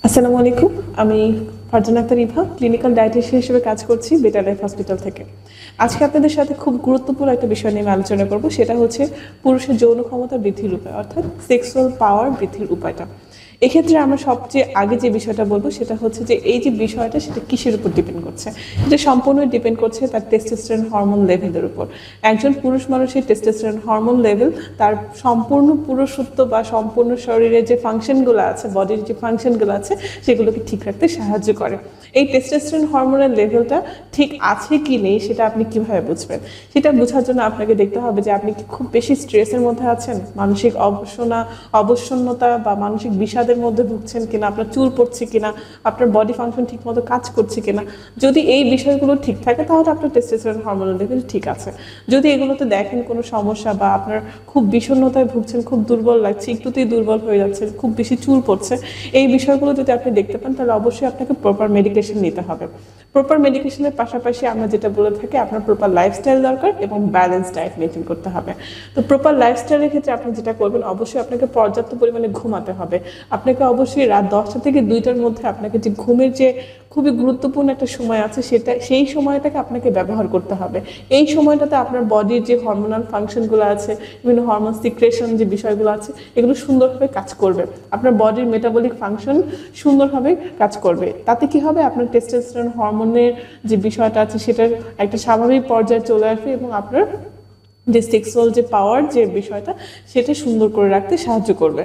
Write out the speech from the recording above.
আসসালামু আলাইকুম। আমি ফারজানা আক্তার ইভা, ক্লিনিক্যাল ডায়েটিশিয়ান হিসেবে কাজ করছি বেটার লাইফ হসপিটাল থেকে। আজকে আপনাদের সাথে খুব গুরুত্বপূর্ণ একটা বিষয় নিয়ে আমি আলোচনা করব, সেটা হচ্ছে পুরুষের যৌন ক্ষমতা বৃদ্ধির উপায়, অর্থাৎ সেক্সুয়াল পাওয়ার বৃদ্ধির উপায়টা। এক্ষেত্রে আমরা সবচেয়ে আগে যে বিষয়টা বলবো সেটা হচ্ছে যে এই যে বিষয়টা সেটা কিসের উপর ডিপেন্ড করছে। এটা সম্পূর্ণ ডিপেন্ড করছে তার টেস্টোস্টেরন হরমোন লেভেলের উপর। একজন পুরুষ মানুষের টেস্টোস্টেরন হরমোন লেভেল তার সম্পূর্ণ পুরুষত্ব বা সম্পূর্ণ শরীরের যে ফাংশনগুলো আছে, বডির যে ফাংশনগুলো আছে, সেগুলোকে ঠিক রাখতে সাহায্য করে। এই টেস্টোস্টেরন হরমোনের লেভেলটা ঠিক আছে কি নেই সেটা আপনি কিভাবে বুঝবেন? সেটা বোঝার জন্য আপনাকে দেখতে হবে যে আপনি কি খুব বেশি স্ট্রেসের মধ্যে আছেন, মানসিক অবসন্নতা বা মানসিক বিষাদের মধ্যে ভুগছেন কিনা, আপনার চুল পড়ছে কিনা, আপনার বডি ফাংশন ঠিক মতো কাজ করছে কিনা। যদি এই বিষয়গুলো ঠিক থাকে তাহলে আপনার টেস্টোস্টেরন হরমোনের লেভেল ঠিক আছে। যদি এগুলোতে দেখেন কোনো সমস্যা বা আপনার খুব বিষণ্ণতায় ভুগছেন, খুব দুর্বল লাগছে, একটুতেই দুর্বল হয়ে যাচ্ছে, খুব বেশি চুল পড়ছে, এই বিষয়গুলো যদি আপনি দেখতে পান তাহলে অবশ্যই আপনাকে প্রপার মেডিকেশন নিতে হবে। প্রপার মেডিকেশনের পাশাপাশি আমরা যেটা বলে থাকি, আপনার প্রপার লাইফস্টাইল দরকার এবং ব্যালেন্স ডায়েট মেনটেন করতে হবে। তো প্রপার লাইফস্টাইলের ক্ষেত্রে আপনি যেটা করবেন, অবশ্যই আপনাকে পর্যাপ্ত পরিমাণে ঘুমাতে হবে। আপনাকে অবশ্যই রাত 10টা থেকে 2টার মধ্যে আপনাকে যে ঘুমের যে খুবই গুরুত্বপূর্ণ একটা সময় আছে, সেই সময়টাকে আপনাকে ব্যবহার করতে হবে। এই সময়টাতে আপনার বডির যে হরমোনাল ফাংশনগুলো আছে, বিভিন্ন হরমোন সিক্রেশন যে বিষয়গুলো আছে, এগুলো সুন্দরভাবে কাজ করবে। আপনার বডির মেটাবলিক ফাংশন সুন্দরভাবে কাজ করবে। তাতে কি হবে, আপনার টেস্টোস্টেরন হরমোনের যে বিষয়টা আছে সেটার একটা স্বাভাবিক পর্যায়ে চলে আসবে এবং আপনার যে সেক্সুয়াল যে পাওয়ার যে বিষয়টা সেটা সুন্দর করে রাখতে সাহায্য করবে।